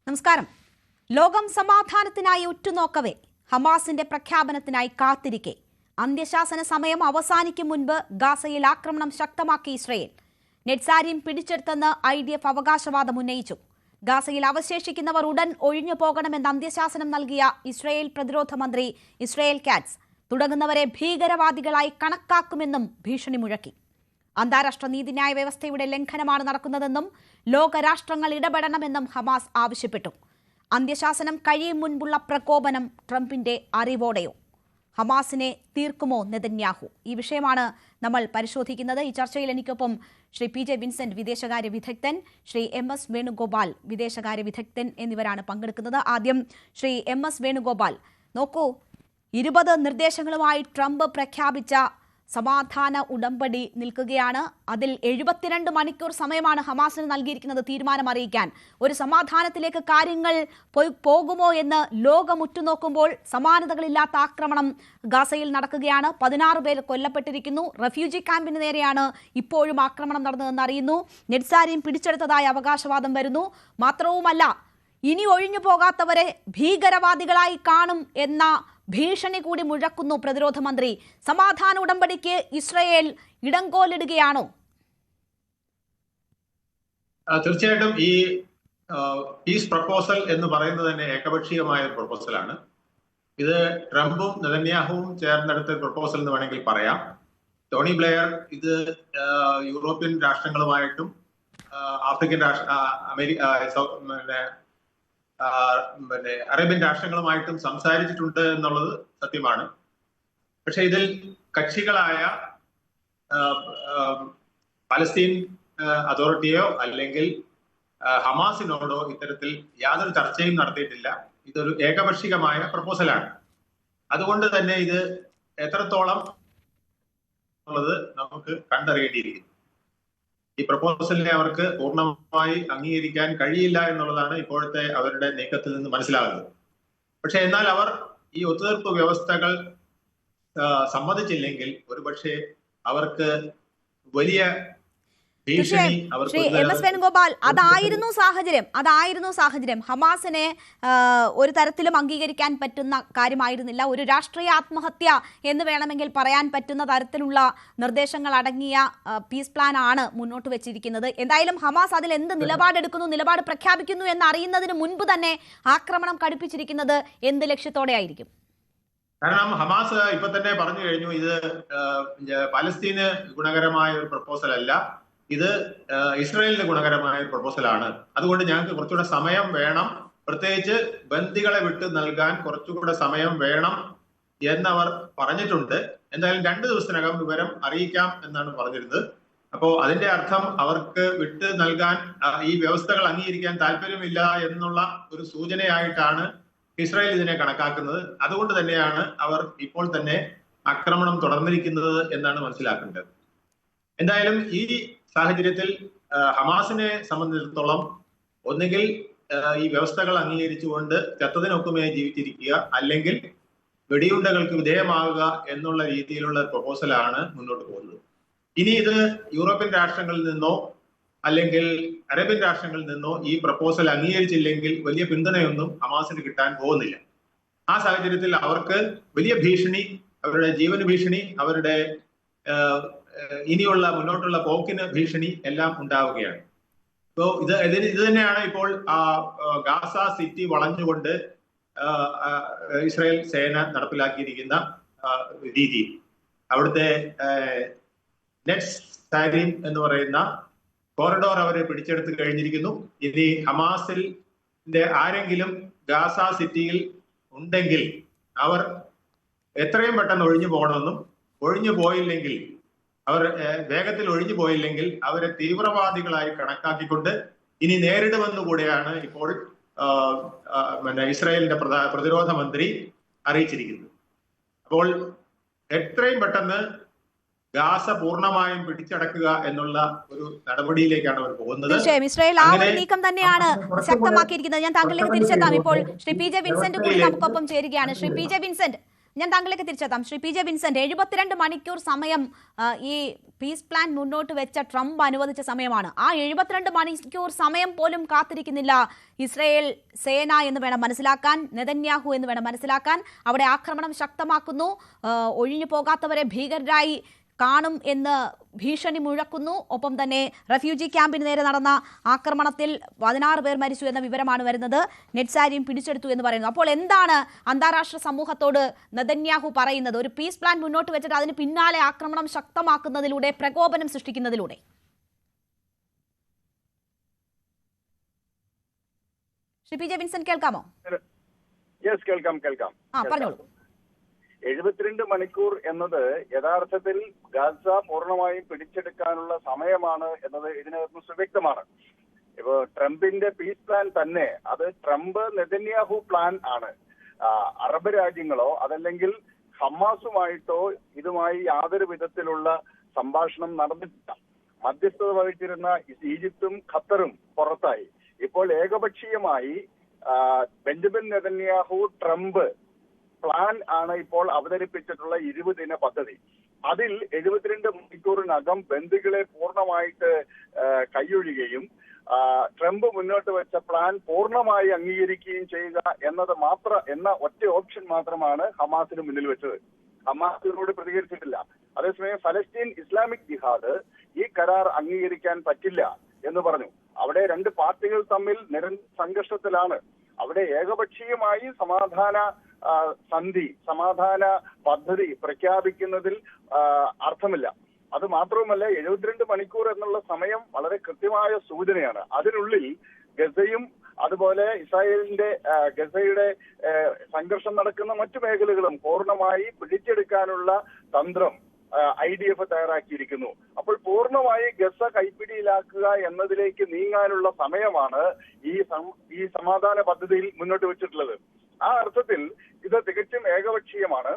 നമസ്കാരം. ലോകം സമാധാനത്തിനായി ഉറ്റുനോക്കവേ ഹമാസിന്റെ പ്രഖ്യാപനത്തിനായി കാത്തിരിക്കെ അന്ത്യശാസന സമയം അവസാനിക്കും മുൻപ് ഗാസയിൽ ആക്രമണം ശക്തമാക്കി ഇസ്രയേൽ. നെറ്റ്സാരിയും പിടിച്ചെടുത്തെന്ന് IDF അവകാശവാദം ഉന്നയിച്ചു. ഗാസയിൽ അവശേഷിക്കുന്നവർ ഉടൻ ഒഴിഞ്ഞു പോകണമെന്ന് അന്ത്യശാസനം നൽകിയ ഇസ്രയേൽ പ്രതിരോധ മന്ത്രി ഇസ്രയേൽ കാറ്റ്സ് തുടങ്ങുന്നവരെ ഭീകരവാദികളായി കണക്കാക്കുമെന്നും ഭീഷണി മുഴക്കി. അന്താരാഷ്ട്ര നീതിന്യായ വ്യവസ്ഥയുടെ ലംഘനമാണ് നടക്കുന്നതെന്നും ലോകരാഷ്ട്രങ്ങൾ ഇടപെടണമെന്നും ഹമാസ് ആവശ്യപ്പെട്ടു. അന്ത്യശാസനം കഴിയും മുൻപുള്ള പ്രകോപനം ട്രംപിന്റെ അറിവോടെയോ? ഹമാസിനെ തീർക്കുമോ നെതന്യാഹു? ഈ വിഷയമാണ് നമ്മൾ പരിശോധിക്കുന്നത്. ഈ ചർച്ചയിൽ എനിക്കൊപ്പം ശ്രീ PJ വിൻസെന്റ്, വിദേശകാര്യ വിദഗ്ധൻ, ശ്രീ MS വേണുഗോപാൽ, വിദേശകാര്യ വിദഗ്ധൻ എന്നിവരാണ് പങ്കെടുക്കുന്നത്. ആദ്യം ശ്രീ MS വേണുഗോപാൽ, നോക്കൂ, 20 നിർദ്ദേശങ്ങളുമായി ട്രംപ് പ്രഖ്യാപിച്ച സമാധാന ഉടമ്പടി നിൽക്കുകയാണ്. അതിൽ 72 മണിക്കൂർ സമയമാണ് ഹമാസിന് നൽകിയിരിക്കുന്നത് തീരുമാനം അറിയിക്കാൻ. ഒരു സമാധാനത്തിലേക്ക് കാര്യങ്ങൾ പോകുമോ എന്ന് ലോകം ഉറ്റുനോക്കുമ്പോൾ സമാനതകളില്ലാത്ത ആക്രമണം ഗാസയിൽ നടക്കുകയാണ്. 16 പേർ കൊല്ലപ്പെട്ടിരിക്കുന്നു. റെഫ്യൂജി ക്യാമ്പിന് നേരെയാണ് ഇപ്പോഴും ആക്രമണം നടന്നതെന്ന് അറിയുന്നു. നെറ്റ്സാരിയും പിടിച്ചെടുത്തതായി അവകാശവാദം വരുന്നു. മാത്രവുമല്ല, ഇനി ഒഴിഞ്ഞു പോകാത്തവരെ ഭീകരവാദികളായി കാണും എന്ന ഭീഷണി കൂടി മുഴക്കുന്നു പ്രതിരോധ മന്ത്രി. സമാധാന ഉടമ്പടിക്ക് ഇസ്രയേൽ ഇടങ്കോലിടുകയാണോ? തീർച്ചയായിട്ടും ഈ പീസ് പ്രപ്പോസൽ എന്ന് പറയുന്നത് തന്നെ ഏകപക്ഷീയമായ ഒരു പ്രപ്പോസലാണ്. ഇത് ട്രംപും നെതന്യാഹുവും ചേർന്നെടുത്ത പ്രപ്പോസൽ എന്ന് വേണമെങ്കിൽ പറയാം. ടോണി ബ്ലെയർ ഇത് യൂറോപ്യൻ രാഷ്ട്രങ്ങളുമായിട്ടും ആഫ്രിക്കൻ അറേബ്യൻ രാഷ്ട്രങ്ങളുമായിട്ടും സംസാരിച്ചിട്ടുണ്ട് എന്നുള്ളത് സത്യമാണ്. പക്ഷെ ഇതിൽ കക്ഷികളായ പലസ്തീൻ അതോറിറ്റിയോ അല്ലെങ്കിൽ ഹമാസിനോടോ ഇത്തരത്തിൽ യാതൊരു ചർച്ചയും നടത്തിയിട്ടില്ല. ഇതൊരു ഏകപക്ഷീയമായ പ്രപ്പോസലാണ്. അതുകൊണ്ട് തന്നെ ഇത് എത്രത്തോളം ഉള്ളത് നമുക്ക് കണ്ടറിയേണ്ടിയിരിക്കുന്നു. ഈ പ്രപ്പോസലിനെ അവർക്ക് പൂർണ്ണമായി അംഗീകരിക്കാൻ കഴിയില്ല എന്നുള്ളതാണ് ഇപ്പോഴത്തെ അവരുടെ നീക്കത്തിൽ നിന്ന് മനസ്സിലാകുന്നത്. പക്ഷെ എന്നാൽ അവർ ഈ ഒത്തുതീർപ്പ് വ്യവസ്ഥകൾ സമ്മതിച്ചില്ലെങ്കിൽ ഒരുപക്ഷെ അവർക്ക് വലിയ ശ്രീ MS വേണുഗോപാൽ, അതായിരുന്നു സാഹചര്യം. ഹമാസിനെ ഒരു തരത്തിലും അംഗീകരിക്കാൻ പറ്റുന്ന കാര്യമായിരുന്നില്ല. ഒരു രാഷ്ട്രീയ ആത്മഹത്യ എന്ന് വേണമെങ്കിൽ പറയാൻ പറ്റുന്ന തരത്തിലുള്ള നിർദ്ദേശങ്ങൾ അടങ്ങിയ പീസ് പ്ലാൻ ആണ് മുന്നോട്ട് വെച്ചിരിക്കുന്നത്. എന്തായാലും ഹമാസ് അതിൽ എന്ത് നിലപാടെടുക്കുന്നു, നിലപാട് പ്രഖ്യാപിക്കുന്നു എന്ന് അറിയുന്നതിന് മുൻപ് തന്നെ ആക്രമണം കടുപ്പിച്ചിരിക്കുന്നത് എന്ത് ലക്ഷ്യത്തോടെ ആയിരിക്കും? കാരണം ഹമാസ് ഇപ്പൊ തന്നെ പറഞ്ഞു കഴിഞ്ഞു, ഇത് പലസ്തീന് ഗുണകരമായ ഒരു പ്രപ്പോസൽ അല്ല, ഇത് ഇസ്രായേലിന് ഗുണകരമായ ഒരു പ്രപ്പോസലാണ്. അതുകൊണ്ട് ഞങ്ങൾക്ക് കുറച്ചുകൂടെ സമയം വേണം, പ്രത്യേകിച്ച് ബന്ദികളെ വിട്ട് നൽകാൻ കുറച്ചുകൂടെ സമയം വേണം എന്നവർ പറഞ്ഞിട്ടുണ്ട്. എന്തായാലും 2 ദിവസത്തിനകം വിവരം അറിയിക്കാം എന്നാണ് പറഞ്ഞിരുന്നത്. അപ്പോ അതിന്റെ അർത്ഥം അവർക്ക് വിട്ട് നൽകാൻ ഈ വ്യവസ്ഥകൾ അംഗീകരിക്കാൻ താല്പര്യമില്ല എന്നുള്ള ഒരു സൂചനയായിട്ടാണ് ഇസ്രായേൽ ഇതിനെ കണക്കാക്കുന്നത്. അതുകൊണ്ട് തന്നെയാണ് അവർ ഇപ്പോൾ തന്നെ ആക്രമണം തുടർന്നിരിക്കുന്നത് എന്നാണ് മനസ്സിലാക്കേണ്ടത്. എന്തായാലും ഈ സാഹചര്യത്തിൽ ഹമാസിനെ സംബന്ധിച്ചിടത്തോളം ഒന്നുകിൽ ഈ വ്യവസ്ഥകൾ അംഗീകരിച്ചുകൊണ്ട് ചത്തതിനൊക്കുമേ ജീവിച്ചിരിക്കുക, അല്ലെങ്കിൽ വെടിയുണ്ടകൾക്ക് വിധേയമാവുക എന്നുള്ള രീതിയിലുള്ള പ്രപ്പോസലാണ് മുന്നോട്ട് പോകുന്നത്. ഇനി ഇത് യൂറോപ്യൻ രാഷ്ട്രങ്ങളിൽ നിന്നോ അല്ലെങ്കിൽ അറേബ്യൻ രാഷ്ട്രങ്ങളിൽ നിന്നോ ഈ പ്രപ്പോസൽ അംഗീകരിച്ചില്ലെങ്കിൽ വലിയ പിന്തുണയൊന്നും ഹമാസിന് കിട്ടാൻ പോകുന്നില്ല. ആ സാഹചര്യത്തിൽ അവർക്ക് വലിയ ഭീഷണി, അവരുടെ ജീവന് ഭീഷണി, അവരുടെ ഇനിയുള്ള മുന്നോട്ടുള്ള പോക്കിന് ഭീഷണി എല്ലാം ഉണ്ടാവുകയാണ്. അപ്പോൾ ഇത് തന്നെയാണ് ഇപ്പോൾ ഗാസ സിറ്റി വളഞ്ഞുകൊണ്ട് ഇസ്രായേൽ സേന നടപ്പിലാക്കിയിരിക്കുന്ന രീതി. അവിടുത്തെ നെറ്റ്സാരിം എന്ന് പറയുന്ന കോറിഡോർ അവരെ പിടിച്ചെടുത്ത് കഴിഞ്ഞിരിക്കുന്നു. ഇനി ഹമാസിന്റെ ആരെങ്കിലും ഗാസ സിറ്റിയിൽ ഉണ്ടെങ്കിൽ അവർ എത്രയും പെട്ടെന്ന് ഒഴിഞ്ഞു പോകണമെന്നും, ഒഴിഞ്ഞു പോയില്ലെങ്കിൽ അവർ വേഗത്തിൽ ഒഴിഞ്ഞു പോയില്ലെങ്കിൽ അവരെ തീവ്രവാദികളായി കണക്കാക്കിക്കൊണ്ട് ഇനി നേരിടുമെന്നുകൂടെയാണ് ഇപ്പോൾ ഇസ്രായേലിന്റെ പ്രതിരോധ മന്ത്രി അറിയിച്ചിരിക്കുന്നത്. അപ്പോൾ എത്രയും പെട്ടെന്ന് ഗാസ പൂർണ്ണമായും പിടിച്ചടക്കുക എന്നുള്ള ഒരു നടപടിയിലേക്കാണ് അവർ പോകുന്നത്. തീർച്ചയായും ഇസ്രായേൽ ആ ഒരു നീക്കം തന്നെയാണ് ശക്തമാക്കിയിരിക്കുന്നത്. ഞാൻ താങ്കളിലേക്ക് തിരിച്ചെത്താം. ഇപ്പോൾ ശ്രീ PJ വിൻസെന്റ് കൂടി നമുക്കൊപ്പം ചേരുകയാണ്. ശ്രീ PJ വിൻസെന്റ്, ഞാൻ താങ്കളിലേക്ക് തിരിച്ചെത്താം. ശ്രീ പി ജെ വിൻസെന്റ്, 72 മണിക്കൂർ സമയം ഈ പീസ് പ്ലാൻ മുന്നോട്ട് വെച്ച ട്രംപ് അനുവദിച്ച സമയമാണ്. ആ 72 മണിക്കൂർ സമയം പോലും കാത്തിരിക്കുന്നില്ല ഇസ്രയേൽ സേന എന്ന് വേണം മനസ്സിലാക്കാൻ, നെതന്യാഹു എന്ന് വേണം മനസ്സിലാക്കാൻ. അവിടെ ആക്രമണം ശക്തമാക്കുന്നു, ഒഴിഞ്ഞു പോകാത്തവരെ ഭീകരരായി കാണും എന്ന് ഭീഷണി മുഴക്കുന്നു. ഒപ്പം തന്നെ റെഫ്യൂജി ക്യാമ്പിന് നേരെ നടന്ന ആക്രമണത്തിൽ 16 പേർ മരിച്ചു എന്ന വിവരമാണ് വരുന്നത്. നെറ്റ്സാരിയും പിടിച്ചെടുത്തു എന്ന് പറയുന്നു. അപ്പോൾ എന്താണ് അന്താരാഷ്ട്ര സമൂഹത്തോട് നെതന്യാഹു പറയുന്നത്? ഒരു പീസ് പ്ലാൻ മുന്നോട്ട് വെച്ചിട്ട് അതിന് പിന്നാലെ ആക്രമണം ശക്തമാക്കുന്നതിലൂടെ, പ്രകോപനം സൃഷ്ടിക്കുന്നതിലൂടെ. ശ്രീ പി ജെ വിൻസെന്റ്, കേൾക്കാമോ? കേൾക്കാം. പറഞ്ഞോളൂ. 72 മണിക്കൂർ എന്നത് യഥാർത്ഥത്തിൽ ഗാസ പൂർണ്ണമായും പിടിച്ചെടുക്കാനുള്ള സമയമാണ് എന്നത് ഇതിനകത്ത് സുവ്യക്തമാണ്. ഇപ്പോ ട്രംപിന്റെ പീസ് പ്ലാൻ തന്നെ അത് ട്രംപ് നെതന്യാഹു പ്ലാൻ ആണ്. അറബ് രാജ്യങ്ങളോ അതല്ലെങ്കിൽ ഹമാസുമായിട്ടോ ഇതുമായി യാതൊരു വിധത്തിലുള്ള സംഭാഷണം നടന്നിട്ടില്ല. മധ്യസ്ഥത വഹിച്ചിരുന്ന ഈജിപ്തും ഖത്തറും പുറത്തായി. ഇപ്പോൾ ഏകപക്ഷീയമായി ബെഞ്ചമിൻ നെതന്യാഹു ട്രംപ് പ്ലാൻ ആണ് ഇപ്പോൾ അവതരിപ്പിച്ചിട്ടുള്ള 20 ദിന പദ്ധതി. അതിൽ 72 മണിക്കൂറിനകം ബന്ദികളെ പൂർണ്ണമായിട്ട് കൈയൊഴിയുകയും ട്രംപ് മുന്നോട്ട് വെച്ച പ്ലാൻ പൂർണ്ണമായി അംഗീകരിക്കുകയും ചെയ്യുക എന്ന ഒറ്റ ഓപ്ഷൻ മാത്രമാണ് ഹമാസിന് മുന്നിൽ വെച്ചത്. ഹമാസ് ഇതിനോട് പ്രതികരിച്ചിട്ടില്ല. അതേസമയം ഫലസ്തീൻ ഇസ്ലാമിക് ജിഹാദ് ഈ കരാർ അംഗീകരിക്കാൻ പറ്റില്ല എന്ന് പറഞ്ഞു. അവിടെ രണ്ട് പാർട്ടികൾ തമ്മിൽ നിരന്തര സംഘർഷത്തിലാണ്. അവിടെ ഏകപക്ഷീയമായി സമാധാന പദ്ധതി പ്രഖ്യാപിക്കുന്നതിൽ അർത്ഥമില്ല. അത് മാത്രവുമല്ല, 72 മണിക്കൂർ എന്നുള്ള സമയം വളരെ കൃത്യമായ സൂചനയാണ്. അതിനുള്ളിൽ ഗസയും അതുപോലെ ഗസയുടെ സംഘർഷം നടക്കുന്ന മറ്റു മേഖലകളും പൂർണ്ണമായി പിടിച്ചെടുക്കാനുള്ള തന്ത്രം IDF തയ്യാറാക്കിയിരിക്കുന്നു. അപ്പോൾ പൂർണ്ണമായി ഗസ കൈപ്പിടിയിലാക്കുക എന്നതിലേക്ക് നീങ്ങാനുള്ള സമയമാണ് ഈ സമാധാന പദ്ധതിയിൽ മുന്നോട്ട് വെച്ചിട്ടുള്ളത്. ആ അർത്ഥത്തിൽ ഇത് തികച്ചും ഏകപക്ഷീയമാണ്.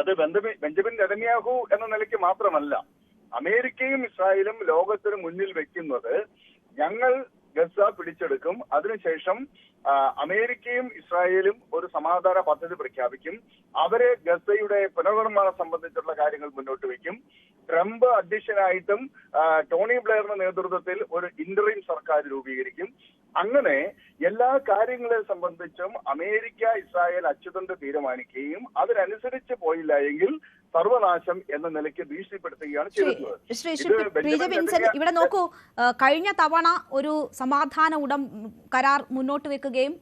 അത് ബെഞ്ചമിൻ നെതന്യാഹു എന്ന നിലയ്ക്ക് മാത്രമല്ല, അമേരിക്കയും ഇസ്രായേലും ലോകത്തിന് മുന്നിൽ വെക്കുന്നത് ഞങ്ങൾ ഗസ പിടിച്ചെടുക്കും, അതിനുശേഷം അമേരിക്കയും ഇസ്രായേലും ഒരു സമാധാന പദ്ധതി പ്രഖ്യാപിക്കും, അവരെ ഗസയുടെ പുനർനിർമ്മാണം സംബന്ധിച്ചുള്ള കാര്യങ്ങൾ മുന്നോട്ട് വയ്ക്കും. ട്രംപ് അധ്യക്ഷനായിട്ടും ടോണി ബ്ലെയറിന്റെ നേതൃത്വത്തിൽ ഒരു ഇന്ററിം സർക്കാർ രൂപീകരിക്കും. അങ്ങനെ എല്ലാ കാര്യങ്ങളെ സംബന്ധിച്ചും അമേരിക്ക ഇസ്രായേൽ അച്ചുതണ്ട് തീരുമാനിക്കുകയും അതിനനുസരിച്ച് പോയില്ല എങ്കിൽ സർവനാശം എന്ന നിലയ്ക്ക് ഭീഷണിപ്പെടുത്തുകയാണ് ചെയ്തിട്ടുള്ളത്. ഇവിടെ നോക്കൂ, കഴിഞ്ഞ തവണ ഒരു സമാധാന കരാർ മുന്നോട്ട് വെക്കുകയും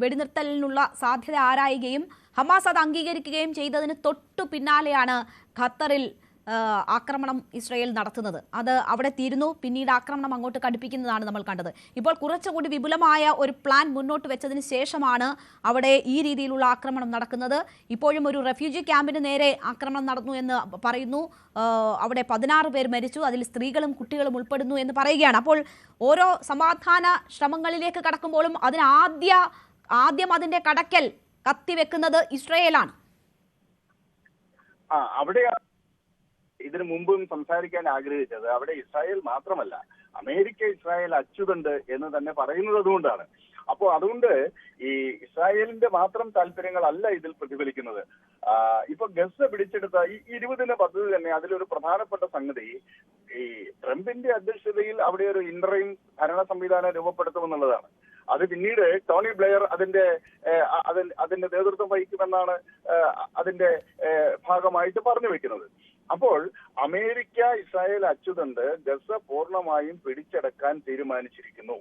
വെടിനിർത്തലിനുള്ള സാധ്യത ആരായുകയും ഹമാസ് അത് അംഗീകരിക്കുകയും ചെയ്തതിന് തൊട്ടു പിന്നാലെയാണ് ഖത്തറിൽ ആക്രമണം ഇസ്രായേൽ നടത്തുന്നത്. അത് അവിടെ തീരുന്നു, പിന്നീട് ആക്രമണം അങ്ങോട്ട് കടുപ്പിക്കുന്നതാണ് നമ്മൾ കണ്ടത്. ഇപ്പോൾ കുറച്ചുകൂടി വിപുലമായ ഒരു പ്ലാൻ മുന്നോട്ട് വെച്ചതിന് ശേഷമാണ് അവിടെ ഈ രീതിയിലുള്ള ആക്രമണം നടക്കുന്നത്. ഇപ്പോഴും ഒരു റെഫ്യൂജി ക്യാമ്പിന് നേരെ ആക്രമണം നടന്നു എന്ന് പറയുന്നു. അവിടെ 16 പേർ മരിച്ചു, അതിൽ സ്ത്രീകളും കുട്ടികളും ഉൾപ്പെടുന്നു എന്ന് പറയുകയാണ്. അപ്പോൾ ഓരോ സമാധാന ശ്രമങ്ങളിലേക്ക് കടക്കുമ്പോഴും ആദ്യം അതിന്റെ കടക്കൽ കത്തിവെക്കുന്നത് ഇസ്രായേലാണ്. അവിടെയാണ് ഇതിനു മുമ്പും സംസാരിക്കാൻ ആഗ്രഹിച്ചത്. അവിടെ ഇസ്രായേൽ മാത്രമല്ല, അമേരിക്ക ഇസ്രായേൽ അച്ചുതണ്ട് എന്ന് തന്നെ പറയുന്നത് അതുകൊണ്ടാണ്. അപ്പോൾ അതുകൊണ്ട് ഈ ഇസ്രായേലിന്റെ മാത്രം താല്പര്യങ്ങളല്ല ഇതിൽ പ്രതിഫലിക്കുന്നത്. ഇപ്പൊ ഗസ പിടിച്ചെടുത്ത ഈ 20 ദിന പദ്ധതി തന്നെ അതിലൊരു പ്രധാനപ്പെട്ട സംഗതി ഈ ട്രംപിന്റെ അധ്യക്ഷതയിൽ അവിടെ ഒരു ഇന്ററിം ഭരണ സംവിധാനം രൂപപ്പെടുത്തുമെന്നുള്ളതാണ്. അത് പിന്നീട് ടോണി ബ്ലെയർ അതിന്റെ നേതൃത്വം വഹിക്കുമെന്നാണ് അതിന്റെ ഭാഗമായിട്ട് പറഞ്ഞു വെക്കുന്നത്. അപ്പോൾ അമേരിക്ക ഇസ്രായേൽ അച്ചുതണ്ട് ഗസ പൂർണ്ണമായും പിടിച്ചടക്കാൻ തീരുമാനിച്ചിരിക്കുന്നു.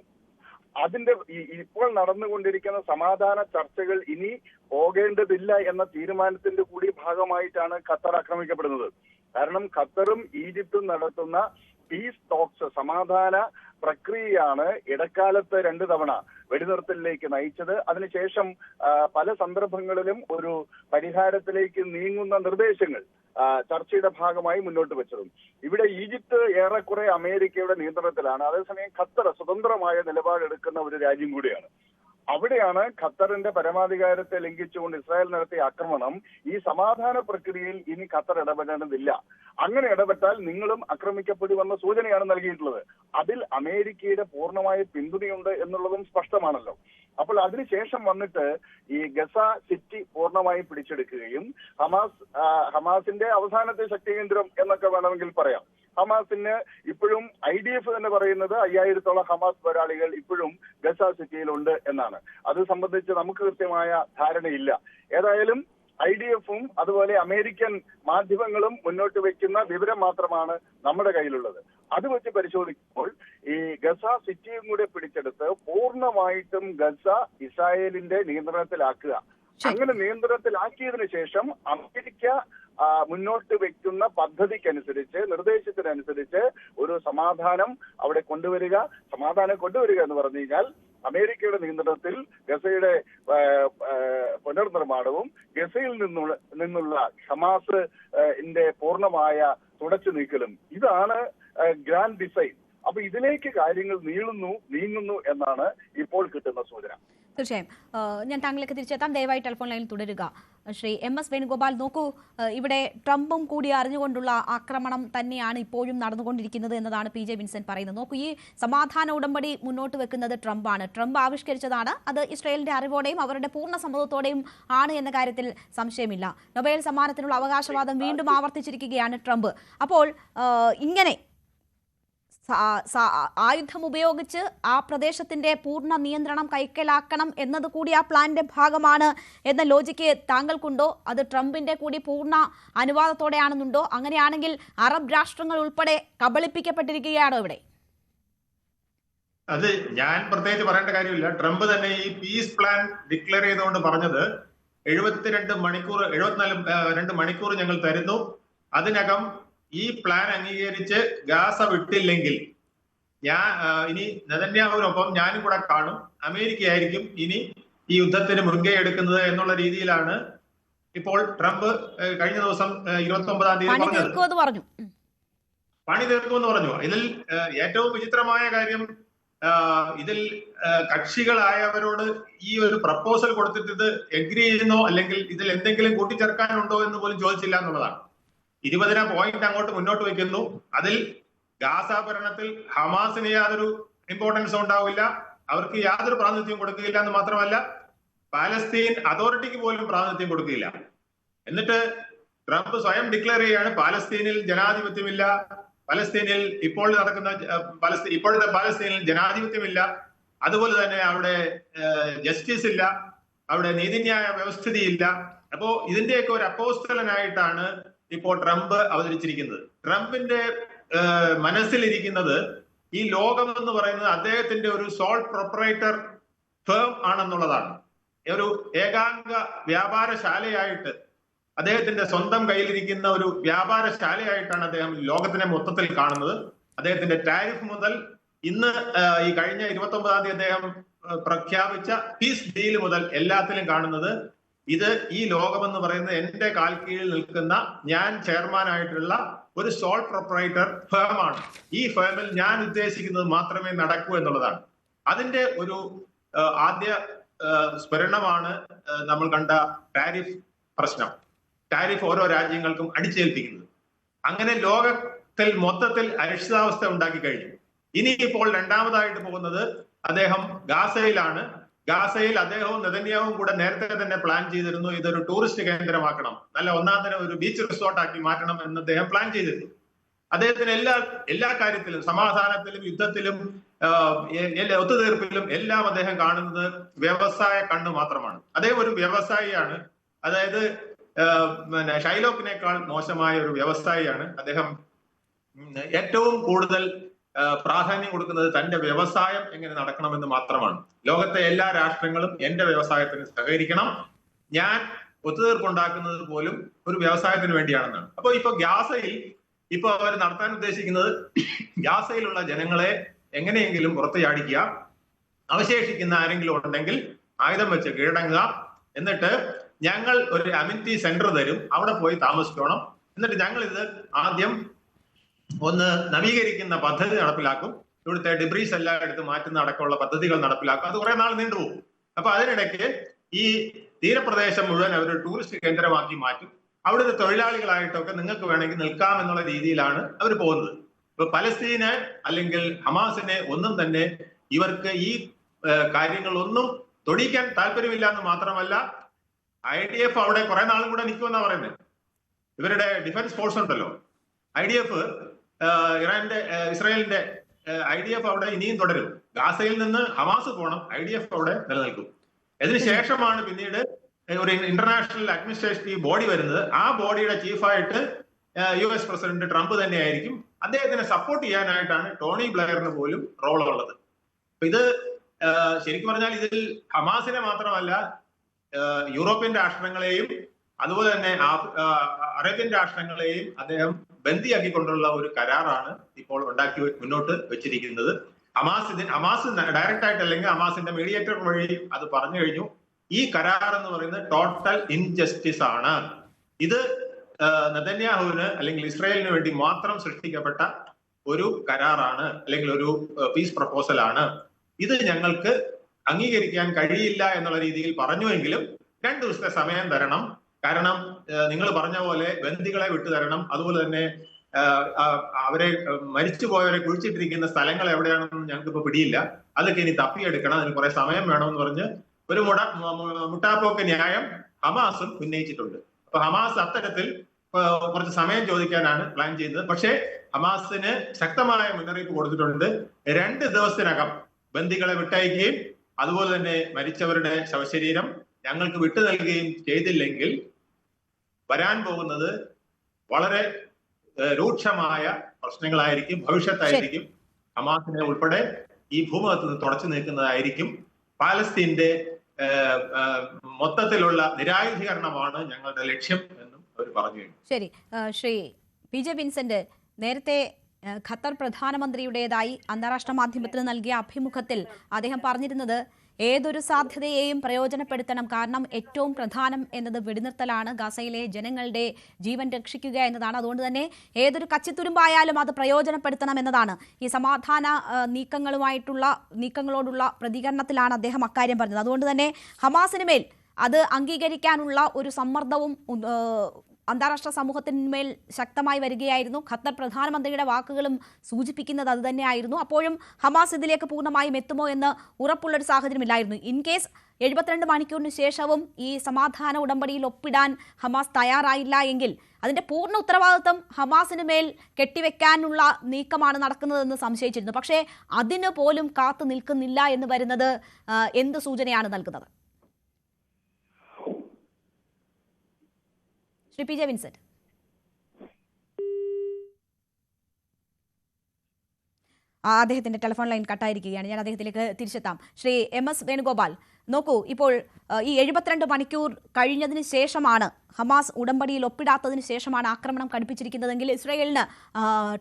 അതിന്റെ ഇപ്പോൾ നടന്നുകൊണ്ടിരിക്കുന്ന സമാധാന ചർച്ചകൾ ഇനി പോകേണ്ടതില്ല എന്ന തീരുമാനത്തിന്റെ കൂടി ഭാഗമായിട്ടാണ് ഖത്തർ ആക്രമിക്കപ്പെടുന്നത്. കാരണം ഖത്തറും ഈജിപ്തും നടത്തുന്ന പീസ് ടോക്സ്, സമാധാന പ്രക്രിയയാണ് ഇടക്കാലത്ത് 2 തവണ വെടിനിർത്തലിലേക്ക് നയിച്ചത്. അതിനുശേഷം പല സന്ദർഭങ്ങളിലും ഒരു പരിഹാരത്തിലേക്ക് നീങ്ങുന്ന നിർദ്ദേശങ്ങൾ ചർച്ചയുടെ ഭാഗമായി മുന്നോട്ട് വെച്ചതും. ഇവിടെ ഈജിപ്ത് ഏറെക്കുറെ അമേരിക്കയുടെ നിയന്ത്രണത്തിലാണ്. അതേസമയം ഖത്തർ സ്വതന്ത്രമായ നിലപാടെടുക്കുന്ന ഒരു രാജ്യം കൂടിയാണ്. അവിടെയാണ് ഖത്തറിന്റെ പരമാധികാരത്തെ ലംഘിച്ചുകൊണ്ട് ഇസ്രായേൽ നടത്തിയ ആക്രമണം. ഈ സമാധാന പ്രക്രിയയിൽ ഇനി ഖത്തർ ഇടപെടേണ്ടതില്ല. അങ്ങനെ ഇടപെട്ടാൽ നിങ്ങളും ആക്രമിക്കപ്പെടുമെന്ന സൂചനയാണ് നൽകിയിട്ടുള്ളത്. അതിൽ അമേരിക്കയുടെ പൂർണ്ണമായ പിന്തുണയുണ്ട് എന്നുള്ളതും സ്പഷ്ടമാണല്ലോ. അപ്പൊ അപ്പോൾ അതിനുശേഷം വന്നിട്ട് ഈ ഗസ സിറ്റി പൂർണ്ണമായും പിടിച്ചെടുക്കുകയും ഹമാസിന്റെ അവസാനത്തെ ശക്തി കേന്ദ്രം എന്നൊക്കെ വേണമെങ്കിൽ പറയാം. ഹമാസിന് ഇപ്പോഴും IDF തന്നെ പറയുന്നത് 5000-ഓളം ഹമാസ് പോരാളികൾ ഇപ്പോഴും ഗസ സിറ്റിയിലുണ്ട് എന്നാണ്. അത് സംബന്ധിച്ച് നമുക്ക് കൃത്യമായ ധാരണയില്ല. ഏതായാലും IDF-ഉം അതുപോലെ അമേരിക്കൻ മാധ്യമങ്ങളും മുന്നോട്ട് വെക്കുന്ന വിവരം മാത്രമാണ് നമ്മുടെ കയ്യിലുള്ളത്. അത് വെച്ച് പരിശോധിക്കുമ്പോൾ ഈ ഗസ സിറ്റിയും കൂടെ പിടിച്ചെടുത്ത് പൂർണ്ണമായിട്ടും ഗസ ഇസ്രായേലിന്റെ നിയന്ത്രണത്തിലാക്കുക. അങ്ങനെ നിയന്ത്രണത്തിലാക്കിയതിനു ശേഷം അമേരിക്ക മുന്നോട്ട് വെക്കുന്ന പദ്ധതിക്കനുസരിച്ച്, നിർദ്ദേശത്തിനനുസരിച്ച് ഒരു സമാധാനം അവിടെ കൊണ്ടുവരിക. സമാധാനം കൊണ്ടുവരിക എന്ന് പറഞ്ഞു കഴിഞ്ഞാൽ അമേരിക്കയുടെ നിയന്ത്രണത്തിൽ ഗസയുടെ പുനർനിർമ്മാണവും ഗസയിൽ നിന്നുള്ള ഹമാസിന്റെ പൂർണ്ണമായ തുടച്ചു നീക്കലും. ഇതാണ് ഗ്രാൻഡ് ഡിസൈൻ. അപ്പൊ ഇതിലേക്ക് കാര്യങ്ങൾ നീങ്ങുന്നു എന്നാണ് ഇപ്പോൾ കിട്ടുന്ന സൂചന. തീർച്ചയായും ഞാൻ താങ്കളിലേക്ക് തിരിച്ചെത്താം. ദയവായി ടെലിഫോൺ ലൈനിൽ തുടരുക. ശ്രീ MS വേണുഗോപാൽ, നോക്കൂ, ഇവിടെ ട്രംപും കൂടി അറിഞ്ഞുകൊണ്ടുള്ള ആക്രമണം തന്നെയാണ് ഇപ്പോഴും നടന്നുകൊണ്ടിരിക്കുന്നത് എന്നതാണ് PJ വിൻസെന്റ് പറയുന്നത്. നോക്കൂ, ഈ സമാധാന ഉടമ്പടി മുന്നോട്ട് വെക്കുന്നത് ട്രംപാണ്. ട്രംപ് ആവിഷ്കരിച്ചതാണ്. അത് ഇസ്രായേലിന്റെ അറിവോടെയും അവരുടെ പൂർണ്ണ സമ്മതത്തോടെയും ആണ് എന്ന കാര്യത്തിൽ സംശയമില്ല. നൊബേൽ സമ്മാനത്തിനുള്ള അവകാശവാദം വീണ്ടും ആവർത്തിച്ചിരിക്കുകയാണ് ട്രംപ്. അപ്പോൾ ഇങ്ങനെ ആയുധം ഉപയോഗിച്ച് ആ പ്രദേശത്തിന്റെ പൂർണ്ണ നിയന്ത്രണം കൈക്കലാക്കണം എന്നത് കൂടി ആ പ്ലാനിന്റെ ഭാഗമാണ് എന്ന ലോജിക്ക് താങ്കൾക്കുണ്ടോ? അത് ട്രംപിന്റെ കൂടി പൂർണ്ണ അനുവാദത്തോടെയാണെന്നുണ്ടോ? അങ്ങനെയാണെങ്കിൽ അറബ് രാഷ്ട്രങ്ങൾ ഉൾപ്പെടെ കബളിപ്പിക്കപ്പെട്ടിരിക്കുകയാണോ ഇവിടെ? അത് ഞാൻ പ്രത്യേകിച്ച് പറയേണ്ട കാര്യമില്ല. ട്രംപ് തന്നെ ഈ പീസ് പ്ലാൻ ഡിക്ലെയർ ചെയ്തുകൊണ്ട് പറഞ്ഞത് 72 മണിക്കൂർ ഞങ്ങൾ തരുന്നു, അതിനകം ഈ പ്ലാൻ അംഗീകരിച്ച് ഗാസ വിട്ടില്ലെങ്കിൽ ഇനി നെതന്യാഹുവിനൊപ്പം ഞാനും കൂടെ കാണും, അമേരിക്കയായിരിക്കും ഇനി ഈ യുദ്ധത്തിന് മുൻകൈ എടുക്കുന്നത് എന്നുള്ള രീതിയിലാണ് ഇപ്പോൾ ട്രംപ് കഴിഞ്ഞ ദിവസം 29-ാം തീയതി പറഞ്ഞത്. പണി തീർക്കുമെന്ന് പറഞ്ഞു. ഇതിൽ ഏറ്റവും വിചിത്രമായ കാര്യം, ഇതിൽ കക്ഷികളായവരോട് ഈ ഒരു പ്രപ്പോസൽ കൊടുത്തിട്ട് ഇത് എഗ്രി ചെയ്യുന്നോ അല്ലെങ്കിൽ ഇതിൽ എന്തെങ്കിലും കൂട്ടിച്ചേർക്കാനുണ്ടോ എന്ന് പോലും ചോദിച്ചില്ല എന്നുള്ളതാണ്. 20 പോയിന്റ് അങ്ങോട്ട് മുന്നോട്ട് വയ്ക്കുന്നു. അതിൽ ഗാസ ഭരണത്തിൽ ഹമാസിന് യാതൊരു ഇമ്പോർട്ടൻസും ഉണ്ടാവില്ല, അവർക്ക് യാതൊരു പ്രാതിനിധ്യം കൊടുക്കുകയില്ല എന്ന് മാത്രമല്ല പാലസ്തീൻ അതോറിറ്റിക്ക് പോലും പ്രാതിനിധ്യം കൊടുക്കുകയില്ല. എന്നിട്ട് ട്രംപ് സ്വയം ഡിക്ലെയർ ചെയ്യാണ് പാലസ്തീനിൽ ജനാധിപത്യമില്ല, പലസ്തീനിൽ ഇപ്പോൾ നടക്കുന്ന ഇപ്പോഴത്തെ പാലസ്തീനിൽ ജനാധിപത്യമില്ല, അതുപോലെ തന്നെ അവിടെ ജസ്റ്റിസ് ഇല്ല, അവിടെ നീതിന്യായ വ്യവസ്ഥിതിയില്ല. അപ്പോ ഇതിന്റെയൊക്കെ ഒരു അപ്പോസ്തലനായിട്ടാണ് ഇപ്പോൾ ട്രംപ് അവതരിച്ചിരിക്കുന്നത്. ട്രംപിന്റെ മനസ്സിലിരിക്കുന്നത് ഈ ലോകം എന്ന് പറയുന്നത് അദ്ദേഹത്തിന്റെ ഒരു സോൾ പ്രൊപ്പറേറ്റർ ഫേം ആണെന്നുള്ളതാണ്. ഒരു ഏകാംഗ വ്യാപാരശാലയായിട്ട്, അദ്ദേഹത്തിന്റെ സ്വന്തം കയ്യിലിരിക്കുന്ന ഒരു വ്യാപാരശാലയായിട്ടാണ് അദ്ദേഹം ലോകത്തിനെ മൊത്തത്തിൽ കാണുന്നത്. അദ്ദേഹത്തിന്റെ ടാരിഫ് മുതൽ ഇന്ന് ഈ കഴിഞ്ഞ 29-ാം തീയതി അദ്ദേഹം പ്രഖ്യാപിച്ച പീസ് ഡീൽ മുതൽ എല്ലാത്തിലും കാണുന്നത് ഇത് ഈ ലോകമെന്ന് പറയുന്നത് എന്റെ കാൽ കീഴിൽ നിൽക്കുന്ന, ഞാൻ ചെയർമാനായിട്ടുള്ള ഒരു സോൾ പ്രൊപ്പറേറ്റർ ഫേമാണ്. ഈ ഫേമിൽ ഞാൻ ഉദ്ദേശിക്കുന്നത് മാത്രമേ നടക്കൂ എന്നുള്ളതാണ്. അതിന്റെ ഒരു ആദ്യ സ്ഫുരണമാണ് നമ്മൾ കണ്ട ടാരിഫ് പ്രശ്നം. ടാരിഫ് ഓരോ രാജ്യങ്ങൾക്കും അടിച്ചേൽപ്പിക്കുന്നത്. അങ്ങനെ ലോകത്തിൽ മൊത്തത്തിൽ അനിശ്ചിതാവസ്ഥ ഉണ്ടാക്കി കഴിഞ്ഞു. ഇനിയിപ്പോൾ രണ്ടാമതായിട്ട് പോകുന്നത് അദ്ദേഹം ഗാസയിലാണ്. ഗാസയിൽ അദ്ദേഹവും നെതന്യാഹുവും കൂടെ നേരത്തെ തന്നെ പ്ലാൻ ചെയ്തിരുന്നു, ഇതൊരു ടൂറിസ്റ്റ് കേന്ദ്രമാക്കണം, നല്ല ഒന്നാം തരം ഒരു ബീച്ച് റിസോർട്ടാക്കി മാറ്റണം എന്ന് അദ്ദേഹം പ്ലാൻ ചെയ്തിരുന്നു. അദ്ദേഹത്തിന് എല്ലാ കാര്യത്തിലും, സമാധാനത്തിലും യുദ്ധത്തിലും ഒത്തുതീർപ്പിലും എല്ലാം അദ്ദേഹം കാണുന്നത് വ്യവസായ കണ്ണ് മാത്രമാണ്. അദ്ദേഹം ഒരു വ്യവസായിയാണ്. അതായത് ഷൈലോക്കിനേക്കാൾ മോശമായ ഒരു വ്യവസായിയാണ് അദ്ദേഹം. ഏറ്റവും കൂടുതൽ പ്രാധാന്യം കൊടുക്കുന്നത് തന്റെ വ്യവസായം എങ്ങനെ നടക്കണമെന്ന് മാത്രമാണ്. ലോകത്തെ എല്ലാ രാഷ്ട്രങ്ങളും എന്റെ വ്യവസായത്തിന് സഹകരിക്കണം, ഞാൻ ഒത്തുതീർപ്പുണ്ടാക്കുന്നത് പോലും ഒരു വ്യവസായത്തിന് വേണ്ടിയാണെന്നാണ്. അപ്പൊ ഇപ്പൊ ഗാസയിൽ അവർ നടത്താൻ ഉദ്ദേശിക്കുന്നത് ഗാസയിലുള്ള ജനങ്ങളെ എങ്ങനെയെങ്കിലും പുറത്ത് ചാടിക്കുക, അവശേഷിക്കുന്ന ആരെങ്കിലും ഉണ്ടെങ്കിൽ ആയുധം വെച്ച് കീഴടങ്ങുക, എന്നിട്ട് ഞങ്ങൾ ഒരു അമിനിറ്റി സെന്റർ തരും, അവിടെ പോയി താമസിക്കണം, എന്നിട്ട് ഞങ്ങൾ ഇത് ആദ്യം ഒന്ന് നവീകരിക്കുന്ന പദ്ധതി നടപ്പിലാക്കും, ഇവിടുത്തെ ഡിബ്രീസ് എല്ലായിടത്തും മാറ്റുന്ന അടക്കമുള്ള പദ്ധതികൾ നടപ്പിലാക്കും. അത് കുറെ നാൾ നീണ്ടുപോകും. അപ്പൊ അതിനിടയ്ക്ക് ഈ തീരപ്രദേശം മുഴുവൻ അവർ ടൂറിസ്റ്റ് കേന്ദ്രമാക്കി മാറ്റും. അവിടുത്തെ തൊഴിലാളികളായിട്ടൊക്കെ നിങ്ങൾക്ക് വേണമെങ്കിൽ നിൽക്കാം എന്നുള്ള രീതിയിലാണ് അവർ പോകുന്നത്. ഇപ്പൊ പലസ്തീന് അല്ലെങ്കിൽ ഹമാസിനെ ഒന്നും തന്നെ ഇവർക്ക് ഈ കാര്യങ്ങളൊന്നും തൊടിയിക്കാൻ താല്പര്യമില്ല എന്ന് മാത്രമല്ല IDF അവിടെ കുറെ നാളും കൂടെ നിൽക്കുമെന്നാ പറയുന്നത്. ഇവരുടെ ഡിഫൻസ് ഫോഴ്സ് ഉണ്ടല്ലോ, IDF ഇസ്രായേലിന്റെ IDF അവിടെ ഇനിയും തുടരും. ഗാസയിൽ നിന്ന് ഹമാസ് പോകണം, IDF അവിടെ നിലനിൽക്കും. അതിനുശേഷമാണ് പിന്നീട് ഒരു ഇന്റർനാഷണൽ അഡ്മിനിസ്ട്രേറ്റീവ് ബോഡി വരുന്നത്. ആ ബോഡിയുടെ ചീഫായിട്ട് US പ്രസിഡന്റ് ട്രംപ് തന്നെയായിരിക്കും. അദ്ദേഹത്തിനെ സപ്പോർട്ട് ചെയ്യാനായിട്ടാണ് ടോണി ബ്ലെയറിന് പോലും റോൾ ഉള്ളത്. ഇത് ശരിക്കും പറഞ്ഞാൽ ഇതിൽ ഹമാസിനെ മാത്രമല്ല യൂറോപ്യൻ രാഷ്ട്രങ്ങളെയും അതുപോലെ തന്നെ അറേബ്യൻ രാഷ്ട്രങ്ങളെയും അദ്ദേഹം ബന്ദിയാക്കിക്കൊണ്ടുള്ള ഒരു കരാറാണ് ഇപ്പോൾ ഉണ്ടാക്കി മുന്നോട്ട് വെച്ചിരിക്കുന്നത്. ഹമാസ് ഡയറക്റ്റ് ആയിട്ട് അല്ലെങ്കിൽ ഹമാസിന്റെ മീഡിയേറ്റർ വഴി അത് പറഞ്ഞു കഴിഞ്ഞു. ഈ കരാർ എന്ന് പറയുന്നത് ടോട്ടൽ ഇൻജസ്റ്റിസ് ആണ്. ഇത് നെതന്യാഹുവിന് അല്ലെങ്കിൽ ഇസ്രായേലിന് വേണ്ടി മാത്രം സൃഷ്ടിക്കപ്പെട്ട ഒരു കരാറാണ്, അല്ലെങ്കിൽ ഒരു പീസ് പ്രപ്പോസൽ ആണ്. ഇത് ഞങ്ങൾക്ക് അംഗീകരിക്കാൻ കഴിയില്ല എന്നുള്ള രീതിയിൽ പറഞ്ഞുവെങ്കിലും 2 ദിവസത്തെ സമയം തരണം. കാരണം നിങ്ങൾ പറഞ്ഞ പോലെ ബന്ദികളെ വിട്ടുതരണം. അതുപോലെ തന്നെ അവരെ മരിച്ചുപോയവരെ കുഴിച്ചിട്ടിരിക്കുന്ന സ്ഥലങ്ങൾ എവിടെയാണെന്ന് ഞങ്ങൾക്ക് ഇപ്പൊ പിടിയില്ല, അതൊക്കെ ഇനി തപ്പിയെടുക്കണം, അതിന് കുറെ സമയം വേണമെന്ന് പറഞ്ഞ് ഒരു മുട്ടാപ്പോക്ക് ന്യായം ഹമാസും ഉന്നയിച്ചിട്ടുണ്ട്. അപ്പൊ ഹമാസ് അത്തരത്തിൽ കുറച്ച് സമയം ചോദിക്കാനാണ് പ്ലാൻ ചെയ്യുന്നത്. പക്ഷേ ഹമാസിന് ശക്തമായ മുന്നറിയിപ്പ് കൊടുത്തിട്ടുണ്ട്. 2 ദിവസത്തിനകം ബന്ദികളെ വിട്ടയക്കുകയും അതുപോലെ തന്നെ മരിച്ചവരുടെ ശവശരീരം ഞങ്ങൾക്ക് വിട്ടു നൽകുകയും ചെയ്തില്ലെങ്കിൽ വരാൻ പോകുന്നത് വളരെ രൂക്ഷമായ പ്രശ്നങ്ങളായിരിക്കും, ഭവിഷ്യത്തായിരിക്കും. ഹമാസിനെ ഉൾപ്പെടെ ഈ ഭൂമുഖത്ത് നിന്ന് തുടച്ചു നീക്കുന്നതായിരിക്കും. പാലസ്തീന്റെ മൊത്തത്തിലുള്ള നിരായുധീകരണമാണ് ഞങ്ങളുടെ ലക്ഷ്യം എന്നും അവർ പറഞ്ഞു. ശരി, ശ്രീ PJ വിൻസെന്റ്, നേരത്തെ ഖത്തർ പ്രധാനമന്ത്രിയുടേതായി അന്താരാഷ്ട്ര മാധ്യമത്തിന് നൽകിയ അഭിമുഖത്തിൽ അദ്ദേഹം പറഞ്ഞിരുന്നത് ഏതൊരു സാധ്യതയെയും പ്രയോജനപ്പെടുത്തണം, കാരണം ഏറ്റവും പ്രധാനം എന്നത് വെടിനിർത്തലാണ്, ഗാസയിലെ ജനങ്ങളുടെ ജീവൻ രക്ഷിക്കുക എന്നതാണ്. അതുകൊണ്ട് തന്നെ ഏതൊരു കച്ചിത്തുരുമ്പായാലും അത് പ്രയോജനപ്പെടുത്തണം എന്നതാണ്. ഈ സമാധാന നീക്കങ്ങളോടുള്ള പ്രതികരണത്തിലാണ് അദ്ദേഹം അക്കാര്യം പറഞ്ഞത്. അതുകൊണ്ട് തന്നെ ഹമാസിന് മേൽ അത് അംഗീകരിക്കാനുള്ള ഒരു സമ്മർദ്ദവും അന്താരാഷ്ട്ര സമൂഹത്തിന്മേൽ ശക്തമായി വരികയായിരുന്നു. ഖത്തർ പ്രധാനമന്ത്രിയുടെ വാക്കുകളും സൂചിപ്പിക്കുന്നത് അത് തന്നെയായിരുന്നു. അപ്പോഴും ഹമാസ് ഇതിലേക്ക് പൂർണ്ണമായും എത്തുമോ എന്ന് ഉറപ്പുള്ളൊരു സാഹചര്യമില്ലായിരുന്നു. ഇൻ കേസ് 72 മണിക്കൂറിന് ശേഷവും ഈ സമാധാന ഉടമ്പടിയിൽ ഒപ്പിടാൻ ഹമാസ് തയ്യാറായില്ല എങ്കിൽ അതിന്റെ പൂർണ്ണ ഉത്തരവാദിത്വം ഹമാസിന് മേൽ കെട്ടിവെക്കാനുള്ള നീക്കമാണ് നടക്കുന്നതെന്ന് സംശയിച്ചിരുന്നു. പക്ഷേ അതിന് പോലും കാത്തു നിൽക്കുന്നില്ല എന്ന് വരുന്നത് എന്ത് സൂചനയാണ് നൽകുന്നത്? Shri PJ Vincent. അദ്ദേഹത്തിന്റെ ടെലിഫോൺ ലൈൻ കട്ടായിരിക്കുകയാണ്. ഞാൻ അദ്ദേഹത്തിലേക്ക് തിരിച്ചെത്താം. ശ്രീ MS വേണുഗോപാൽ, നോക്കൂ, ഇപ്പോൾ ഈ 72 മണിക്കൂർ കഴിഞ്ഞതിന് ശേഷമാണ്, ഹമാസ് ഉടമ്പടിയിൽ ഒപ്പിടാത്തതിന് ശേഷമാണ് ആക്രമണം കടുപ്പിച്ചിരിക്കുന്നതെങ്കിൽ ഇസ്രായേലിന്,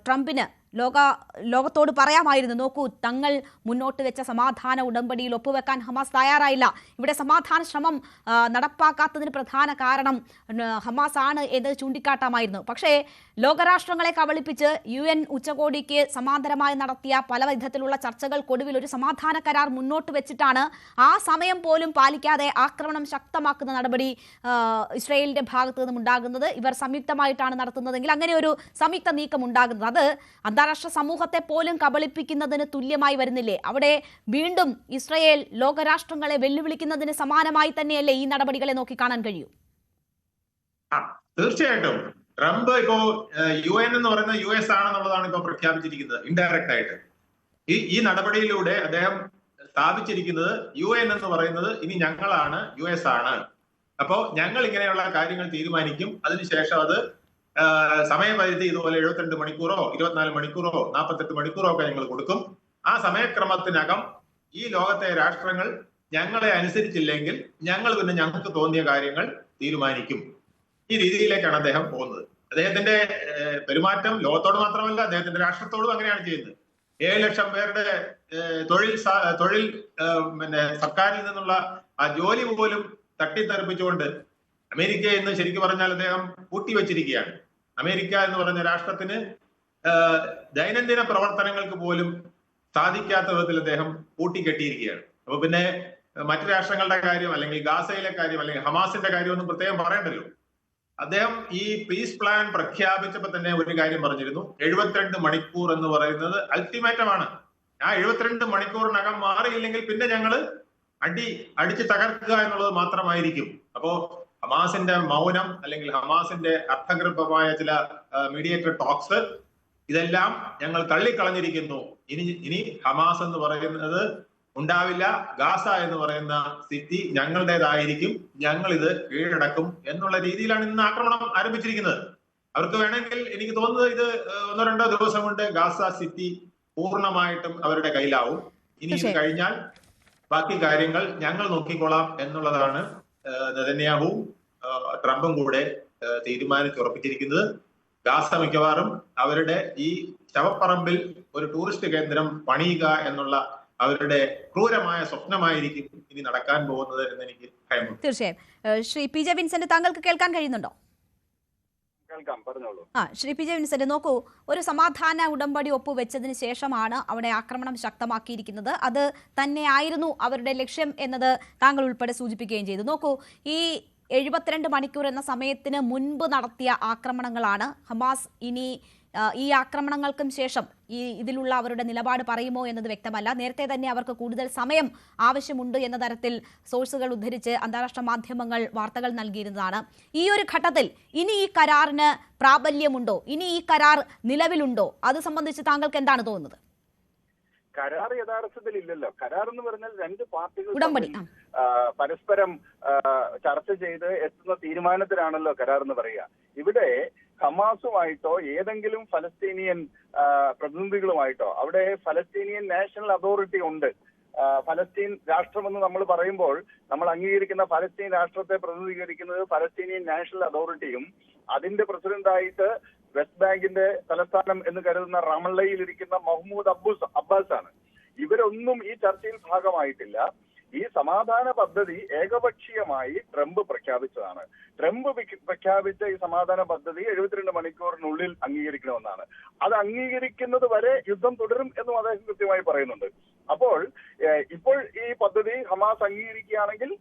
ട്രംപിന് ലോകത്തോട് പറയാമായിരുന്നു, നോക്കൂ, തങ്ങൾ മുന്നോട്ട് വെച്ച സമാധാന ഉടമ്പടിയിൽ ഒപ്പുവെക്കാൻ ഹമാസ് തയ്യാറായില്ല, ഇവിടെ സമാധാന ശ്രമം നടപ്പാക്കാത്തതിന് പ്രധാന കാരണം ഹമാസ് ആണ് എന്ന് ചൂണ്ടിക്കാട്ടാമായിരുന്നു. പക്ഷേ ലോകരാഷ്ട്രങ്ങളെ കബളിപ്പിച്ച് UN ഉച്ചകോടിക്ക് സമാന്തരമായി നടത്തിയ പല വിധത്തിലുള്ള ചർച്ചകൾക്കൊടുവിൽ ഒരു സമാധാന കരാർ മുന്നോട്ട് വെച്ചിട്ടാണ് ആ സമയം പോലും പാലിക്കാതെ ആക്രമണം ശക്തമാക്കുന്ന നടപടി ഇസ്രായേലിന്റെ ഭാഗത്തു നിന്നും ഉണ്ടാകുന്നത്. ഇവർ സംയുക്തമായിട്ടാണ് നടത്തുന്നതെങ്കിൽ അങ്ങനെ ഒരു സംയുക്ത നീക്കം ഉണ്ടാകുന്നത് അത് അന്താരാഷ്ട്ര സമൂഹത്തെ പോലും കബളിപ്പിക്കുന്നതിന് തുല്യമായി വരുന്നില്ലേ? അവിടെ വീണ്ടും ഇസ്രായേൽ ലോകരാഷ്ട്രങ്ങളെ വെല്ലുവിളിക്കുന്നതിന് സമാനമായി തന്നെയല്ലേ ഈ നടപടികളെ നോക്കിക്കാണാൻ കഴിയൂ? തീർച്ചയായിട്ടും ട്രംപ് ഇപ്പോ UN എന്ന് പറയുന്ന US ആണെന്നുള്ളതാണ് ഇപ്പൊ പ്രഖ്യാപിച്ചിരിക്കുന്നത് ഇൻഡയറക്റ്റ് ആയിട്ട്. ഈ നടപടിയിലൂടെ അദ്ദേഹം സ്ഥാപിച്ചിരിക്കുന്നത് UN എന്ന് പറയുന്നത് ഇനി ഞങ്ങളാണ്, US ആണ്. അപ്പോ ഞങ്ങൾ ഇങ്ങനെയുള്ള കാര്യങ്ങൾ തീരുമാനിക്കും, അതിനുശേഷം അത് സമയപരിധി ഇതുപോലെ 72 മണിക്കൂറോ 24 മണിക്കൂറോ 48 മണിക്കൂറോ ഒക്കെ ഞങ്ങൾ കൊടുക്കും. ആ സമയക്രമത്തിനകം ഈ ലോകത്തെ രാഷ്ട്രങ്ങൾ ഞങ്ങളെ അനുസരിച്ചില്ലെങ്കിൽ ഞങ്ങൾ പിന്നെ ഞങ്ങൾക്ക് തോന്നിയ കാര്യങ്ങൾ തീരുമാനിക്കും. ഈ രീതിയിലേക്കാണ് അദ്ദേഹം പോകുന്നത്. അദ്ദേഹത്തിന്റെ പെരുമാറ്റം ലോകത്തോട് മാത്രമല്ല, അദ്ദേഹത്തിന്റെ രാഷ്ട്രത്തോടും അങ്ങനെയാണ് ചെയ്യുന്നത്. 7 ലക്ഷം പേരുടെ തൊഴിൽ പിന്നെ സർക്കാരിൽ നിന്നുള്ള ആ ജോലി പോലും തട്ടിത്തെറിപ്പിച്ചുകൊണ്ട് അമേരിക്ക എന്ന് ശരിക്കും പറഞ്ഞാൽ അദ്ദേഹം പൂട്ടിവെച്ചിരിക്കുകയാണ്. അമേരിക്ക എന്ന് പറഞ്ഞ രാഷ്ട്രത്തിന് ദൈനംദിന പ്രവർത്തനങ്ങൾക്ക് പോലും സാധിക്കാത്ത വിധത്തിൽ അദ്ദേഹം പൂട്ടിക്കെട്ടിയിരിക്കുകയാണ്. അപ്പൊ പിന്നെ മറ്റു രാഷ്ട്രങ്ങളുടെ കാര്യം അല്ലെങ്കിൽ ഗാസയിലെ കാര്യം അല്ലെങ്കിൽ ഹമാസിന്റെ കാര്യം ഒന്നും പ്രത്യേകം പറയണ്ടല്ലോ. അദ്ദേഹം ഈ പീസ് പ്ലാൻ പ്രഖ്യാപിച്ചപ്പോൾ തന്നെ ഒരു കാര്യം പറഞ്ഞിരുന്നു, 72 മണിക്കൂർ എന്ന് പറയുന്നത് അൾട്ടിമേറ്റമാണ്. ആ 72 മണിക്കൂറിനകം മാറിയില്ലെങ്കിൽ പിന്നെ ഞങ്ങൾ അടിച്ച് തകർക്കുക എന്നുള്ളത് മാത്രമായിരിക്കും. അപ്പോ ഹമാസിന്റെ മൗനം അല്ലെങ്കിൽ ഹമാസിന്റെ അർത്ഥഗർഭമായ ചില മീഡിയേറ്റർ ടോക്സ് ഇതെല്ലാം ഞങ്ങൾ തള്ളിക്കളഞ്ഞിരിക്കുന്നു. ഇനി ഹമാസ് എന്ന് പറയുന്നത് ഉണ്ടാവില്ല, ഗാസ എന്ന് പറയുന്ന സിറ്റി ഞങ്ങളുടേതായിരിക്കും, ഞങ്ങൾ ഇത് കീഴടക്കും എന്നുള്ള രീതിയിലാണ് ഇന്ന് ആക്രമണം ആരംഭിച്ചിരിക്കുന്നത്. അവർക്ക് വേണമെങ്കിൽ എനിക്ക് തോന്നുന്നത് ഇത് 1-2 ദിവസം കൊണ്ട് ഗാസ സിറ്റി പൂർണ്ണമായിട്ടും അവരുടെ കയ്യിലാവും. ഇനി ഇത് കഴിഞ്ഞാൽ ബാക്കി കാര്യങ്ങൾ ഞങ്ങൾ നോക്കിക്കൊള്ളാം എന്നുള്ളതാണ് നെതന്യാഹുവും ട്രംപും കൂടെ തീരുമാനിച്ചുറപ്പിച്ചിരിക്കുന്നത്. ഗാസ മിക്കവാറും അവരുടെ ഈ ശവപ്പറമ്പിൽ ഒരു ടൂറിസ്റ്റ് കേന്ദ്രം പണിയുക എന്നുള്ള അവരുടെ ക്രൂരമായ സ്വപ്നമായിരിക്കും ഇനി നടക്കാൻ പോകുന്നത് എന്ന് എനിക്ക് ഭയമുണ്ട്. തീർച്ചയായും. ശ്രീ പി ജെ വിൻസെന്റ്, താങ്കൾക്ക് കേൾക്കാൻ കഴിയുന്നുണ്ടോ? ശ്രീ പി ജെ വിൻസെന്റ്, നോക്കൂ, ഒരു സമാധാന ഉടമ്പടി ഒപ്പുവെച്ചതിന് ശേഷമാണ് അവിടെ ആക്രമണം ശക്തമാക്കിയിരിക്കുന്നത്. അത് തന്നെയായിരുന്നു അവരുടെ ലക്ഷ്യം എന്നത് താങ്കൾ ഉൾപ്പെടെ സൂചിപ്പിക്കുകയും ചെയ്തു. നോക്കൂ, ഈ 72 മണിക്കൂർ എന്ന സമയത്തിന് മുൻപ് നടത്തിയ ആക്രമണങ്ങളാണ്. ഹമാസ് ഇനി ഈ ആക്രമണങ്ങൾക്കും ശേഷം ഇതിലുള്ള അവരുടെ നിലപാട് പറയുമോ എന്നത് വ്യക്തമല്ല. നേരത്തെ തന്നെ അവർക്ക് കൂടുതൽ സമയം ആവശ്യമുണ്ട് എന്ന തരത്തിൽ സോഴ്സുകൾ ഉദ്ധരിച്ച് അന്താരാഷ്ട്ര മാധ്യമങ്ങൾ വാർത്തകൾ നൽകിയിരുന്നതാണ്. ഈ ഒരു ഘട്ടത്തിൽ ഇനി ഈ കരാറിന് പ്രാബല്യമുണ്ടോ? ഇനി ഈ കരാർ നിലവിലുണ്ടോ? അത് സംബന്ധിച്ച് താങ്കൾക്ക് എന്താണ് തോന്നുന്നത്? കരാർ യഥാർത്ഥത്തിൽ ഇല്ലല്ലോ. കരാർ എന്ന് പറഞ്ഞാൽ രണ്ട് പാർട്ടികൾ ഉടമ്പടി പരസ്പരം ചർച്ച ചെയ്ത് എത്തുന്ന തീരുമാനത്തിലാണല്ലോ കരാർ എന്ന് പറയുക. ഇവിടെ ഹമാസുമായിട്ടോ ഏതെങ്കിലും ഫലസ്തീനിയൻ പ്രതിനിധികളുമായിട്ടോ, അവിടെ ഫലസ്തീനിയൻ നാഷണൽ അതോറിറ്റി ഉണ്ട്. ഫലസ്തീൻ രാഷ്ട്രമെന്ന് നമ്മൾ പറയുമ്പോൾ നമ്മൾ അംഗീകരിക്കുന്ന ഫലസ്തീൻ രാഷ്ട്രത്തെ പ്രതിനിധീകരിക്കുന്നത് ഫലസ്തീനിയൻ നാഷണൽ അതോറിറ്റിയും അതിന്റെ പ്രസിഡന്റായിട്ട് വെസ്റ്റ് ബാങ്കിന്റെ തലസ്ഥാനം എന്ന് കരുതുന്ന റമല്ലയിൽ ഇരിക്കുന്ന മഹ്മൂദ് അബ്ബാസ് ആണ്. ഇവരൊന്നും ഈ ചർച്ചയിൽ ഭാഗമായിട്ടില്ല. ഈ സമാധാന പദ്ധതി ഏകപക്ഷീയമായി ട്രംപ് പ്രഖ്യാപിച്ചതാണ്. ട്രംപ് പ്രഖ്യാപിച്ച ഈ സമാധാന പദ്ധതി 72 മണിക്കൂറിനുള്ളിൽ അംഗീകരിക്കണമെന്നാണ്. അത് അംഗീകരിക്കുന്നത് വരെ യുദ്ധം തുടരും എന്നും അദ്ദേഹം കൃത്യമായി പറയുന്നുണ്ട്. അപ്പോൾ ഇപ്പോൾ ഈ പദ്ധതി ഹമാസ് അംഗീകരിക്കുകയാണെങ്കിൽ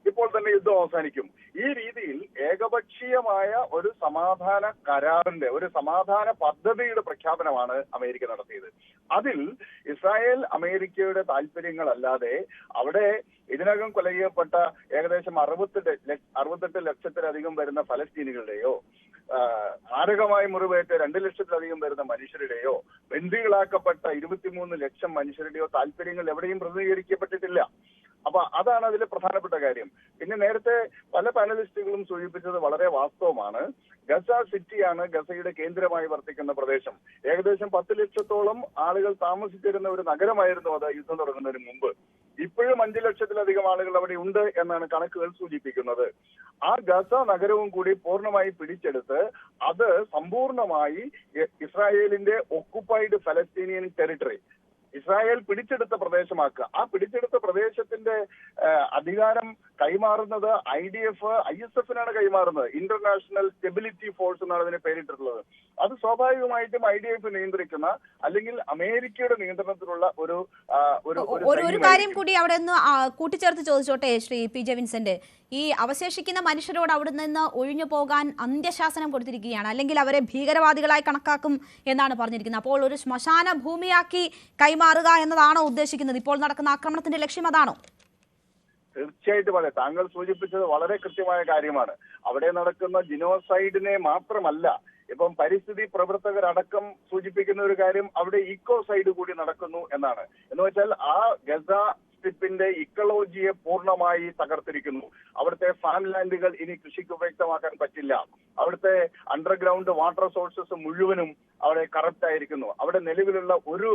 ഇപ്പോൾ തന്നെ യുദ്ധം അവസാനിക്കും. ഈ രീതിയിൽ ഏകപക്ഷീയമായ ഒരു സമാധാന കരാറിന്റെ, ഒരു സമാധാന പദ്ധതിയുടെ പ്രഖ്യാപനമാണ് അമേരിക്ക നടത്തിയത്. അതിൽ ഇസ്രായേൽ അമേരിക്കയുടെ താല്പര്യങ്ങളല്ലാതെ അവിടെ ഇതിനകം കൊല ചെയ്യപ്പെട്ട ഏകദേശം 68 ലക്ഷത്തിലധികം വരുന്ന ഫലസ്തീനികളുടെയോ മാരകമായി മുറിവേറ്റ 2 ലക്ഷത്തിലധികം വരുന്ന മനുഷ്യരുടെയോ ബന്ദികളാക്കപ്പെട്ട 23 ലക്ഷം മനുഷ്യരുടെയോ താല്പര്യങ്ങൾ എവിടെയും പ്രതിനിധീകരിക്കപ്പെട്ടിട്ടില്ല. അപ്പൊ അതാണ് അതിലെ പ്രധാനപ്പെട്ട കാര്യം. പിന്നെ നേരത്തെ പല പാനലിസ്റ്റുകളും സൂചിപ്പിച്ചത് വളരെ വാസ്തവമാണ്. ഗസ സിറ്റിയാണ് ഗസയുടെ കേന്ദ്രമായി വർത്തിക്കുന്ന പ്രദേശം. ഏകദേശം 10 ലക്ഷത്തോളം ആളുകൾ താമസിച്ചിരുന്ന ഒരു നഗരമായിരുന്നു അത് യുദ്ധം തുടങ്ങുന്നതിന് മുമ്പ്. ഇപ്പോഴും 5 ലക്ഷത്തിലധികം ആളുകൾ അവിടെ ഉണ്ട് എന്നാണ് കണക്കുകൾ സൂചിപ്പിക്കുന്നത്. ആ ഗസ നഗരവും കൂടി പൂർണ്ണമായി പിടിച്ചെടുത്ത് അത് സമ്പൂർണമായി ഇസ്രായേലിന്റെ ഒക്കുപ്പൈഡ് ഫലസ്തീനിയൻ ടെറിട്ടറി, ഇസ്രായേൽ പിടിച്ചെടുത്ത പ്രദേശമാക്കുക. ആ പിടിച്ചെടുത്ത പ്രദേശത്തിന്റെ അധികാരം കൈമാറുന്നത് ISF-നാണ് കൈമാറുന്നത്. ഇന്റർനാഷണൽ സ്റ്റെബിലിറ്റി ഫോഴ്സ് എന്നാണ് അതിന് പേരിട്ടിട്ടുള്ളത്. അത് സ്വാഭാവികമായിട്ടും IDF നിയന്ത്രിക്കുന്ന അല്ലെങ്കിൽ അമേരിക്കയുടെ നിയന്ത്രണത്തിലുള്ള ഒരു കാര്യം കൂടി അവിടെ നിന്ന് കൂട്ടിച്ചേർത്ത് ചോദിച്ചോട്ടെ ശ്രീ പി ജെ വിൻസെന്റ്. ഈ അവശേഷിക്കുന്ന മനുഷ്യരോട് അവിടെ നിന്ന് ഒഴിഞ്ഞു പോകാൻ അന്ത്യശാസനം കൊടുത്തിരിക്കുകയാണ്, അല്ലെങ്കിൽ അവരെ ഭീകരവാദികളായി കണക്കാക്കും എന്നാണ് പറഞ്ഞിരിക്കുന്നത്. അപ്പോൾ ഒരു ശ്മശാന ഭൂമിയാക്കി കൈമാറുക എന്നതാണോ ഉദ്ദേശിക്കുന്നത്? ഇപ്പോൾ നടക്കുന്ന ആക്രമണത്തിന്റെ ലക്ഷ്യം അതാണോ? തീർച്ചയായിട്ടും അതെ. താങ്കൾ സൂചിപ്പിച്ചത് വളരെ കൃത്യമായ കാര്യമാണ്. അവിടെ നടക്കുന്ന ജിനോസൈഡിനെ മാത്രമല്ല, ഇപ്പം പരിസ്ഥിതി പ്രവർത്തകരടക്കം സൂചിപ്പിക്കുന്ന ഒരു കാര്യം അവിടെ ഇക്കോസൈഡ് കൂടി നടക്കുന്നു എന്നാണ്. എന്ന് വെച്ചാൽ ആ ഗസ സ്ട്രിപ്പിന്റെ ഇക്കോളജിയെ പൂർണ്ണമായി തകർത്തിരിക്കുന്നു. അവിടുത്തെ ഫാം ലാൻഡുകൾ ഇനി കൃഷിക്ക് ഉപയുക്തമാക്കാൻ പറ്റില്ല. അവിടുത്തെ അണ്ടർഗ്രൗണ്ട് വാട്ടർ സോഴ്സസ് മുഴുവനും അവിടെ കറപ്റ്റ് ആയിരിക്കുന്നു. അവിടെ നിലവിലുള്ള ഒരു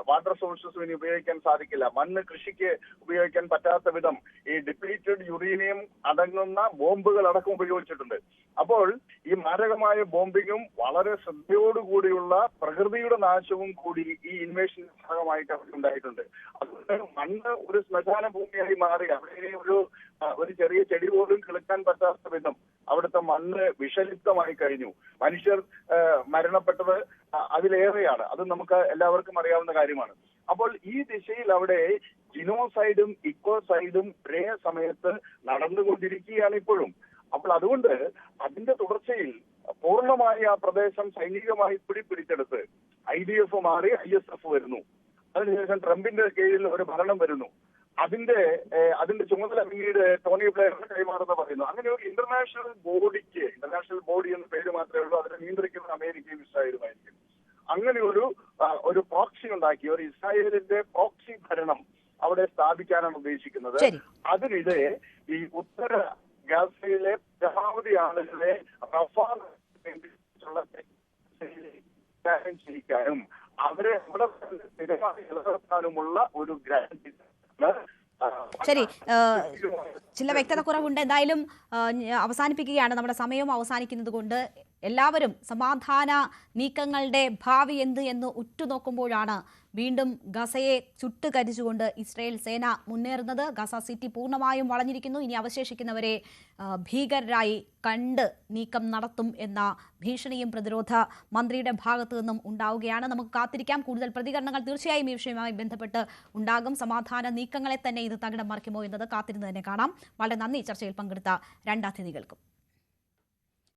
വാട്ടർ സോഴ്സസും ഇനി ഉപയോഗിക്കാൻ സാധിക്കില്ല. മണ്ണ് കൃഷിക്ക് ഉപയോഗിക്കാൻ പറ്റാത്ത വിധം ഈ ഡിപ്ലീറ്റഡ് യുറേനിയം അടങ്ങുന്ന ബോംബുകൾ അടക്കം ഉപയോഗിച്ചിട്ടുണ്ട്. അപ്പോൾ ഈ മാരകമായ ബോംബിങ്ങും വളരെ ശ്രദ്ധയോടുകൂടിയുള്ള പ്രകൃതിയുടെ നാശവും കൂടി ഈ ഇൻവേഷൻ ഭാഗമായിട്ട് അവിടെ ഉണ്ടായിട്ടുണ്ട്. അതുകൊണ്ട് മണ്ണ് ഒരു ശ്മശാന ഭൂമിയായി മാറി അവിടെ ഒരു ചെറിയ ചെടി പോലും കിളുക്കാൻ പറ്റാത്ത വിധം അവിടുത്തെ മണ്ണ് വിഷലിപ്തമായി കഴിഞ്ഞു. മനുഷ്യർ മരണപ്പെട്ടത് അതിലേറെയാണ്. അത് നമുക്ക് എല്ലാവർക്കും അറിയാവുന്ന കാര്യമാണ്. അപ്പോൾ ഈ ദിശയിൽ അവിടെ ജിനോസൈഡും ഇക്കോസൈഡും ഒരേ സമയത്ത് നടന്നുകൊണ്ടിരിക്കുകയാണ് ഇപ്പോഴും. അപ്പോൾ അതുകൊണ്ട് അതിന്റെ തുടർച്ചയിൽ പൂർണ്ണമായി ആ പ്രദേശം സൈനികമായി പിടിച്ചെടുത്ത് IDF മാറി ISF വരുന്നു. അതിനുശേഷം ട്രംപിന്റെ കീഴിൽ ഒരു ഭരണം വരുന്നു. അതിന്റെ ചുമതല പിന്നീട് ടോണി ബ്ലെയറിന് കൈമാറുന്ന പറയുന്നു. അങ്ങനെ ഒരു ഇന്റർനാഷണൽ ബോഡി എന്ന പേര് മാത്രമേ ഉള്ളൂ, അതിനെ നിയന്ത്രിക്കുന്ന അമേരിക്കയും ഇസ്രായേലുമായിരിക്കും. അങ്ങനെ ഒരു പ്രോക്സി ഉണ്ടാക്കി, ഒരു ഇസ്രായേലിന്റെ പ്രോക്സി ഭരണം അവിടെ സ്ഥാപിക്കാനാണ് ഉദ്ദേശിക്കുന്നത്. അതിനിടെ ഈ ഉത്തര ഗാസയിലെ പരമാവധി ആളുകളെ ചെയ്യിക്കാനും അവരെ അവിടെ സ്ഥിരമായി നിലനിർത്താനുമുള്ള ഒരു ഗ്യാരണ്ടി. ശരി, ചില വ്യക്തത കുറവുണ്ട്. എന്തായാലും അവസാനിപ്പിക്കുകയാണ്, നമ്മുടെ സമയവും അവസാനിക്കുന്നത് കൊണ്ട് എല്ലാവരും സമാധാന നീക്കങ്ങളുടെ ഭാവി എന്ന് ഉറ്റുനോക്കുമ്പോഴാണ് വീണ്ടും ഗസയെ ചുട്ടുകരിച്ചുകൊണ്ട് ഇസ്രായേൽ സേന മുന്നേറുന്നത്. ഗസ സിറ്റി പൂർണ്ണമായും വളഞ്ഞിരിക്കുന്നു. ഇനി അവശേഷിക്കുന്നവരെ ഭീകരരായി കണ്ട് നീക്കം നടത്തും എന്ന ഭീഷണിയും പ്രതിരോധ മന്ത്രിയുടെ ഭാഗത്തു നിന്നും ഉണ്ടാവുകയാണ്. നമുക്ക് കാത്തിരിക്കാം. കൂടുതൽ പ്രതികരണങ്ങൾ തീർച്ചയായും ഈ വിഷയവുമായി ബന്ധപ്പെട്ട് ഉണ്ടാകും. സമാധാന നീക്കങ്ങളെ തന്നെ ഇത് തകിടം മറിക്കുമോ എന്നത് കാത്തിരുന്ന് തന്നെ കാണാം. വളരെ നന്ദി ചർച്ചയിൽ പങ്കെടുത്ത രണ്ട് അതിഥികൾക്കും.